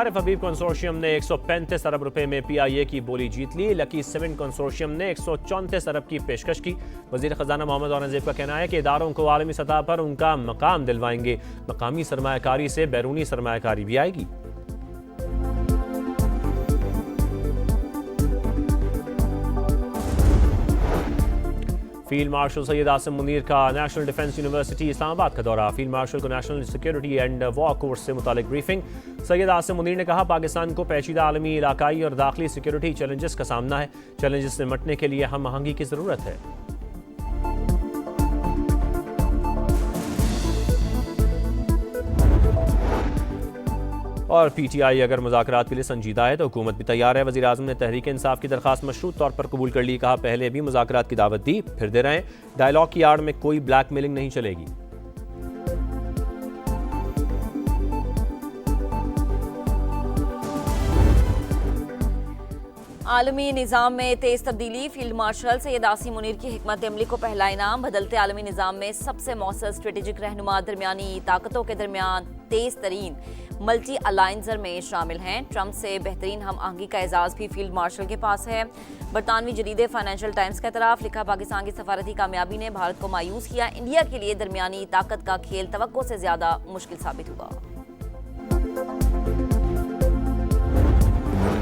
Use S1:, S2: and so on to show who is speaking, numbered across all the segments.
S1: आरिफ हबीब consortium ने 135 अरब रुपए में PIA की बोली जीत ली। लकी सीमेंट कंसोर्शियम ने 134 अरब की पेशकश की। वजीर खजाना मोहम्मद औरंगजेब का कहना है कि इदारों को आलमी सतह पर उनका मकाम दिलवाएंगे। मकामी सरमायाकारी से बैरूनी सरमायाकारी भी आएगी। फील्ड मार्शल सैयद आसिम मुनीर का नेशनल डिफेंस यूनिवर्सिटी इस्लामाबाद का दौरा। फील्ड मार्शल को national security and war course से मुतालिक ब्रीफिंग। सैयद आसिम मुनीर ने कहा, पाकिस्तान को पेचीदा आलमी, इलाकाई और दाखिली सिक्योरिटी चैलेंजेस का सामना है। चैलेंजेस से निपटने के लिए हम आहंगी की ज़रूरत है। और PTI अगर मुज़ाकरात के लिए संजीदा है तो हुकूमत भी तैयार है। वज़ीर आज़म ने तहरीक इंसाफ की दरख्वास्त मशरूत तौर पर कबूल कर ली। कहा, पहले भी मुज़ाकरात की दावत दी, फिर दे रहे हैं। डायलॉग की आड़ में कोई ब्लैकमेलिंग नहीं चलेगी।
S2: आलमी निज़ाम में तेज़ तब्दीली। फील्ड मार्शल सैयद आसिम मुनीर की हिकमत अमली को पहला इनाम। बदलते आलमी निज़ाम में सबसे मौसर स्ट्रेटेजिक रहनुमा दरमियानी ताकतों के दरमियान तेज़ तरीन मल्टी अलायंसर में शामिल हैं। ट्रंप से बेहतरीन हम आहंगी का एजाज़ भी फील्ड मार्शल के पास है। बरतानवी जरीदे फाइनेंशियल टाइम्स के तरफ लिखा, पाकिस्तान की सफारती कामयाबी ने भारत को मायूस किया। इंडिया के लिए दरमियानी ताकत का खेल तवक्को से ज़्यादा मुश्किल साबित हुआ।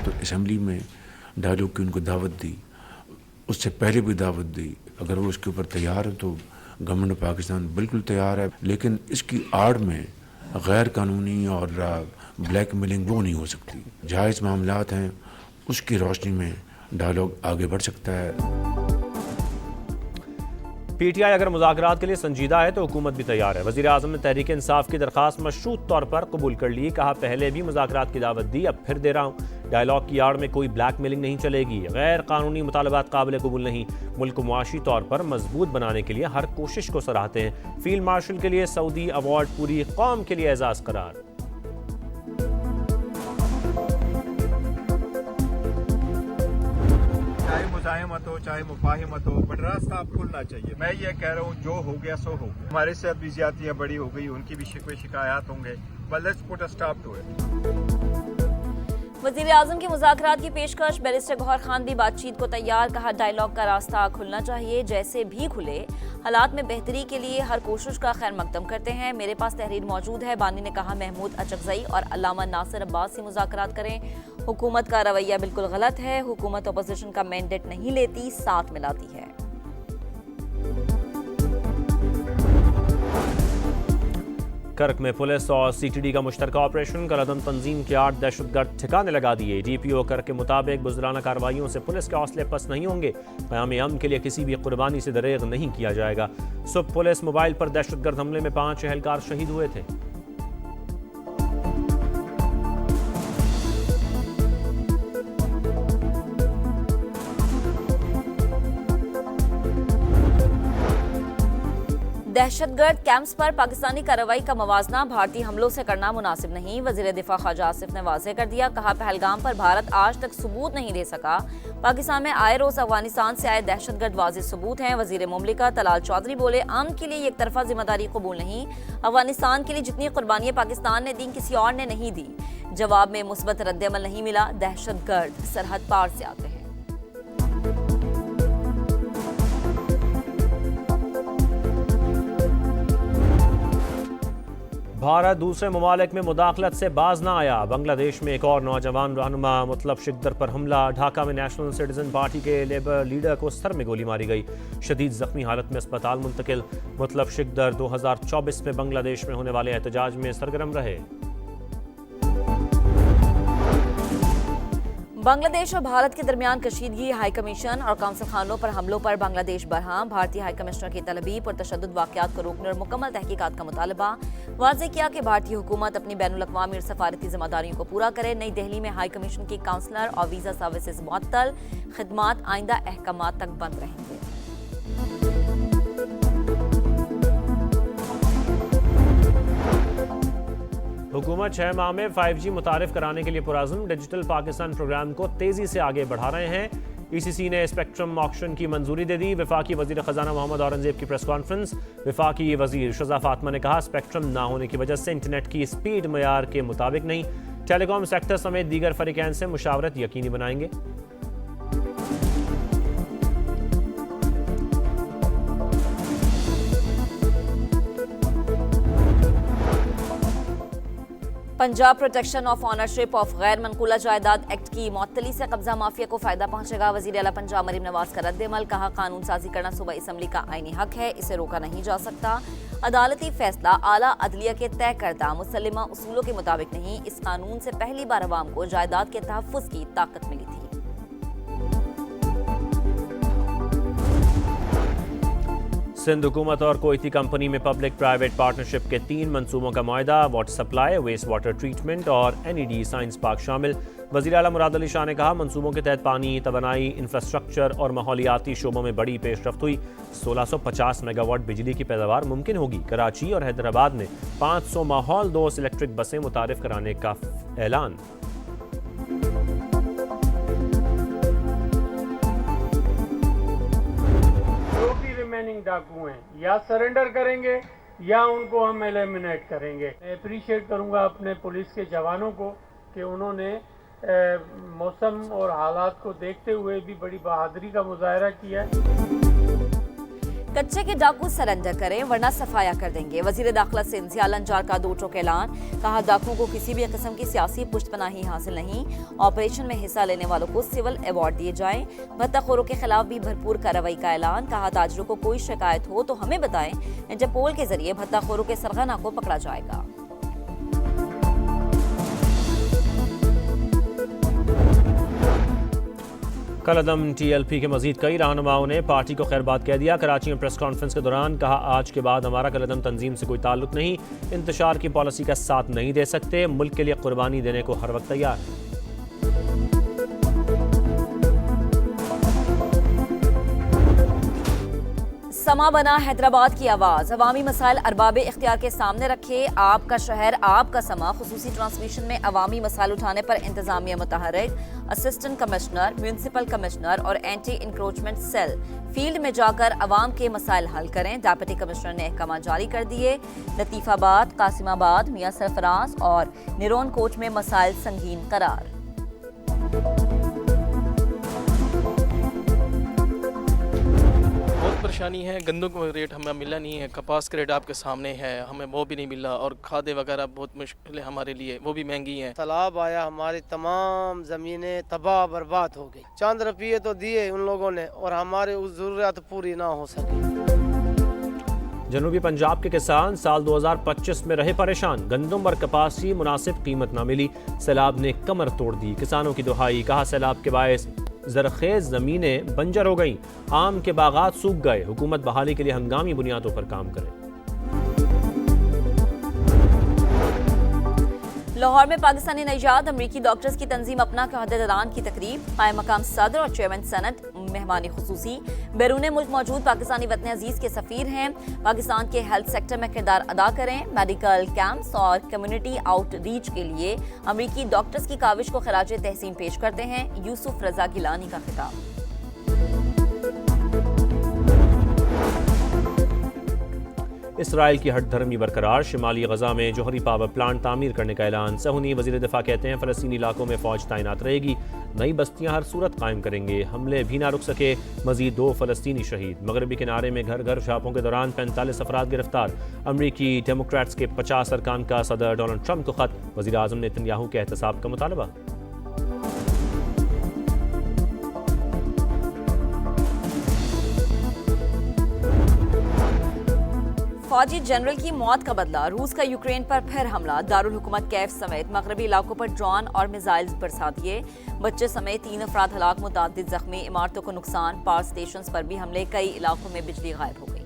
S3: तो असेंबली में डायलॉग की उनको दावत दी, उससे पहले भी दावत दी। अगर वो उसके ऊपर तैयार है तो गवर्नमेंट ऑफ पाकिस्तान बिल्कुल तैयार है, लेकिन इसकी आड़ में गैर कानूनी और ब्लैकमेलिंग वो नहीं हो सकती। जायज़ मामलात हैं, उसकी रोशनी में डायलॉग आगे बढ़ सकता है।
S1: PTI अगर मुज़ाकरात के लिए संजीदा है तो हुकूमत भी तैयार है। वज़ीर आज़म ने तहरीक इंसाफ की दरख्वास्त मशरूत तौर पर कबूल कर ली। कहा, पहले भी मुज़ाकरात की दावत दी, अब फिर दे रहा हूँ। डायलॉग की आड़ में कोई ब्लैकमेलिंग नहीं चलेगी। गैर कानूनी मुतालबात काबिल कबूल नहीं। मुल्क को मुआशी तौर पर मजबूत बनाने के लिए हर कोशिश को सराहते हैं। फील्ड मार्शल के लिए सऊदी अवार्ड पूरी कौम के लिए एजाज़ करार।
S4: चाहे मुज़ाहिमत हो, चाहे मुफाहिमत हो, बट रास्ता आप खुलना चाहिए। मैं ये कह रहा हूँ, जो हो गया सो हो गया। हमारे साथ भी ज्यादतियाँ बड़ी हो गई, उनकी भी शिकवे शिकायत होंगे, but let's put a stop to it.
S2: वज़ीर आज़म की मुज़ाकरात की पेशकश। बैरिस्टर गौहर खान भी बातचीत को तैयार। कहा, डायलॉग का रास्ता खुलना चाहिए, जैसे भी खुले। हालात में बेहतरी के लिए हर कोशिश का खैर मकदम करते हैं। मेरे पास तहरीर मौजूद है। बानी ने कहा, महमूद अचकज़ई और अल्लामा नासिर अब्बास से मुज़ाकरात करें। हुकूमत का रवैया बिल्कुल गलत है। हुकूमत अपोजिशन का मैंडेट नहीं लेती, साथ मिलाती है।
S1: कर्क में पुलिस और CTD का मुश्तरका ऑपरेशन। कलअदम तंजीम के 8 दहशतगर्द ठिकाने लगा दिए। DPO कर्क के मुताबिक बुज़दिलाना कार्रवाइयों से पुलिस के हौसले पस्त नहीं होंगे। क़याम अमन के लिए किसी भी कुर्बानी से दरेग नहीं किया जाएगा। सुबह पुलिस मोबाइल पर दहशतगर्द हमले में 5 एहलकार शहीद हुए थे।
S2: दहशतगर्द कैंप्स पर पाकिस्तानी कार्रवाई का मवाजना भारतीय हमलों से करना मुनासिब नहीं। वज़ीर दिफा ख्वाजा आसिफ ने वाज़ेह कर दिया। कहा, पहलगाम पर भारत आज तक सबूत नहीं दे सका। पाकिस्तान में आए रोज अफगानिस्तान से आए दहशतगर्द वाज़ेह सबूत हैं। वज़ीर मुमलिका तलाल चौधरी बोले, अमन के लिए एक तरफा जिम्मेदारी कबूल नहीं। अफगानिस्तान के लिए जितनी कुर्बानियां पाकिस्तान ने दी, किसी और ने नहीं दी। जवाब में मुस्बत रद्द-ए-अमल नहीं मिला। दहशतगर्द सरहद पार से आते हैं।
S1: भारत दूसरे ममालिक में मुदाखलत से बाज ना आया। बांग्लादेश में एक और नौजवान रहनुमा मुतलब शिकदर पर हमला। ढाका में नेशनल सिटीजन पार्टी के लेबर लीडर को सर में गोली मारी गई। शदीद जख्मी हालत में अस्पताल मुंतकिल। मुतलब शिकदर 2024 में बांग्लादेश में होने वाले एहतजाज में सरगर्म रहे।
S2: बांग्लादेश और भारत के दरमियान कशीदगी। हाई कमीशन और काउंसिल खानों पर हमलों पर बांग्लादेश बरहाम। भारतीय हाई कमिश्नर की तलबी पर तशद्दुद वाक़यात को रोकने और मुकम्मल तहकीकात का मुतालबा। वाज़ेह किया कि भारतीय हुकूमत अपनी बैनुल-अक़वामी और सफारती जिम्मेदारियों को पूरा करे। नई दिल्ली में हाई कमीशन की काउंसलर और वीज़ा सर्विसेज मुअत्तल। खिदमात आइंदा अहकामात तक बंद रहेंगे।
S1: हुकूमत 6 माह में 5G मुतारिफ कराने के लिए पुराज़्म। डिजिटल पाकिस्तान प्रोग्राम को तेज़ी से आगे बढ़ा रहे हैं। ECC ने स्पेक्ट्रम ऑक्शन की मंजूरी दे दी। वफाकी वज़ीर ख़जाना मोहम्मद औरंगजेब की प्रेस कॉन्फ्रेंस। वफाकी वज़ीर शज़ा फातिमा ने कहा, स्पेक्ट्रम ना होने की वजह से इंटरनेट की स्पीड मयार के मुताबिक नहीं। टेलीकॉम सेक्टर समेत दीगर फरीकैन से मुशावरत यकीनी बनाएंगे।
S2: Punjab protection of ownership of गैर मनकूला जायदाद एक्ट की मअतली से कब्जा माफिया को फायदा पहुंचेगा। वजीर आला पंजाब मरीम नवाज का रद्द-ए-अमल, कहा कानून साजी करना सूबा असम्बली का आईनी हक है, इसे रोका नहीं जा सकता। अदालती फैसला आला अदलिया के तय करदा मुसल्लिमा उसूलों के मुताबिक नहीं। इस कानून से पहली बार अवाम को जायदाद के तहफ़्फ़ुज़ की ताकत मिली थी।
S1: सिंध हुकूमत और कोयती कंपनी में पब्लिक प्राइवेट पार्टनरशिप के 3 मंसूबों का मुआहदा, water supply, waste water treatment और NED साइंस पार्क शामिल। वज़ीर आला मुराद अली शाह ने कहा मंसूबों के तहत पानी, तवानाई, इंफ्रास्ट्रक्चर और माहौलियाती शोबों में बड़ी पेशरफ्त हुई। 1650 मेगावाट बिजली की पैदावार मुमकिन होगी। कराची और हैदराबाद में 500 माहौल दोस्त इलेक्ट्रिक बसें मुतारिफ कराने का ऐलान।
S5: रिमेनिंग डाकू हैं या सरेंडर करेंगे या उनको हम एलिमिनेट करेंगे। मैं अप्रिशिएट करूंगा अपने पुलिस के जवानों को कि उन्होंने मौसम और हालात को देखते हुए भी बड़ी बहादुरी का मुजाहरा किया है।
S2: कच्चे के डाकू सरेंडर करें वरना सफाया कर देंगे। वजीर दाखिला सिंध ज़िया लंजार का दो टोक ऐलान, कहा डाकुओं को किसी भी किस्म की सियासी पुष्टपनाही हासिल नहीं। ऑपरेशन में हिस्सा लेने वालों को सिविल अवार्ड दिए जाएं। भत्ताखोरों के खिलाफ भी भरपूर कार्रवाई का ऐलान, कहा ताजरों को कोई शिकायत हो तो हमें बताएं, इंटरपोल के जरिए भत्ताखोरों के सरगना को पकड़ा जाएगा।
S1: कलअदम TLP के मजीद कई रहनुमाओं ने पार्टी को खैरबाद कह दिया। कराची में प्रेस कॉन्फ्रेंस के दौरान कहा आज के बाद हमारा कलअदम तंजीम से कोई ताल्लुक नहीं, इंतशार की पॉलिसी का साथ नहीं दे सकते, मुल्क के लिए कुर्बानी देने को हर वक्त तैयार है।
S2: समा बना हैदराबाद की आवाज, अवामी मसाइल अरबाबे इख्तियार के सामने रखे। आपका शहर आपका समा खुसूसी ट्रांसमिशन में अवामी मसाइल उठाने पर इंतजामिया मुतहर्रिक। असिस्टेंट कमिश्नर, म्यूनिसिपल कमिश्नर और एंटी इंक्रोचमेंट सेल फील्ड में जाकर अवाम के मसाइल हल करें। डिप्टी कमिश्नर ने अहकाम जारी कर दिए। लतीफाबाद, कासिमाबाद, मियां सरफराज और निरोन कोच में मसाइल संगीन करार।
S6: परेशानी है, गंदम का रेट हमें मिला नहीं है, कपास का रेट आपके सामने है, हमें वो भी नहीं मिला और खादे वगैरह बहुत मुश्किल है हमारे लिए, वो भी महंगी हैं।
S7: तालाब आया, हमारी तमाम ज़मीनें तबाह बर्बाद हो गई। चंद रुपये तो दिए उन लोगों ने और हमारे उस ज़रूरत पूरी ना हो सकी।
S1: जनूबी पंजाब के किसान साल 2025 में रहे परेशान। गंदम और कपास की मुनासिब कीमत न मिली, सैलाब ने कमर तोड़ दी। किसानों की दुहाई, कहा सैलाब के बायस ज़रखेज़ ज़मीनें बंजर हो गईं, आम के बागात सूख गए। हुकूमत बहाली के लिए हंगामी बुनियादों पर काम करे।
S2: लाहौर में पाकिस्तानी नजात अमरीकी डॉक्टर्स की तंजीम अपना के अहदेदारान की तकरीब, कायम मकाम सदर और चेयरमैन सनत मेहमान खुसूसी। बैरून मुल्क मौजूद पाकिस्तानी वतन अजीज के सफ़ीर हैं। पाकिस्तान के हेल्थ सेक्टर में किरदार अदा करें। मेडिकल कैंप्स और कम्युनिटी आउटरीच के लिए अमरीकी डॉक्टर्स की काविश को खराज तहसीन पेश करते हैं। यूसुफ रजा गिलानी का खिताब।
S1: इसराइल की हट धर्मी बरकरार, शिमाली गजा में जोहरी पावर प्लांट तामीर करने का ऐलान। सहूनी वजीर दिफा कहते हैं फ़लस्तीनी इलाकों में फ़ौज तैनात रहेगी, नई बस्तियां हर सूरत कायम करेंगे। हमले भी ना रुक सके, मजीद 2 फ़लस्तीनी शहीद। मगरबी किनारे में घर घर छापों के दौरान 45 अफराद गिरफ्तार। अमरीकी डेमोक्रेट्स के 50 अरकान का सदर डोनाल्ड ट्रंप को खत, वज़ीर आज़म नेतन्याहू के एहतसाब का मुतालबा।
S2: फौजी जनरल की मौत का बदला, रूस का यूक्रेन पर फिर हमला। दारुल हुकूमत कैफ समेत मगरबी इलाकों पर ड्रोन और मिसाइल्स बरसा दिए। बच्चे समेत 3 अफराद हलाक, मुतादिद जख्मी। इमारतों को नुकसान, पावर स्टेशंस पर भी हमले। कई इलाकों में बिजली गायब हो गई।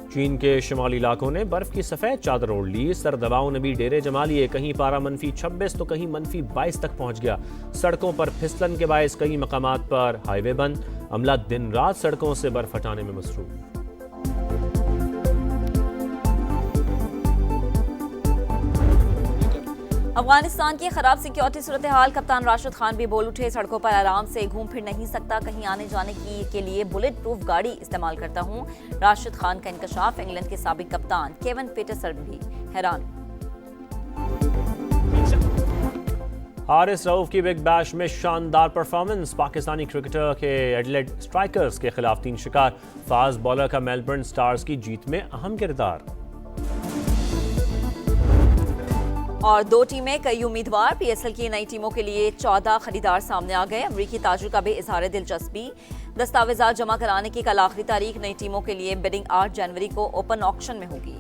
S1: चीन के शिमाली इलाकों ने बर्फ की सफेद चादर ओढ़ ली। सर्द हवाओं ने भी डेरे जमा लिए। कहीं पारा -26 तो कहीं -22 तक पहुंच गया। सड़कों पर फिसलन के बायस कई मकामात पर हाईवे बंद। अमला दिन रात सड़कों से बर्फ हटाने में मसरूफ।
S2: अफगानिस्तान की खराब सिक्योरिटी सूरत हाल, कप्तान राशिद खान भी बोल उठे। सड़कों पर आराम से घूम फिर नहीं सकता, कहीं आने जाने के लिए बुलेट प्रूफ गाड़ी इस्तेमाल करता हूं। राशिद खान का इंकशाफ। इंग्लैंड के साबिक कप्तान केविन पीटरसन भी हैरान।
S1: हारिस रऊफ की बिग बैश में शानदार परफॉर्मेंस। पाकिस्तानी क्रिकेटर के एडिलेड स्ट्राइकर्स के खिलाफ 3 शिकार। फास्ट बॉलर का मेलबर्न स्टार्स की जीत में अहम किरदार।
S2: और 2 टीमें, कई उम्मीदवार। पीएसएल की नई टीमों के लिए 14 खरीदार सामने आ गए। अमरीकी ताजिर का भी इजहार दिलचस्पी। दस्तावेजात जमा कराने की कल आखिरी तारीख। नई टीमों के लिए बिडिंग 8 जनवरी को ओपन ऑक्शन में होगी।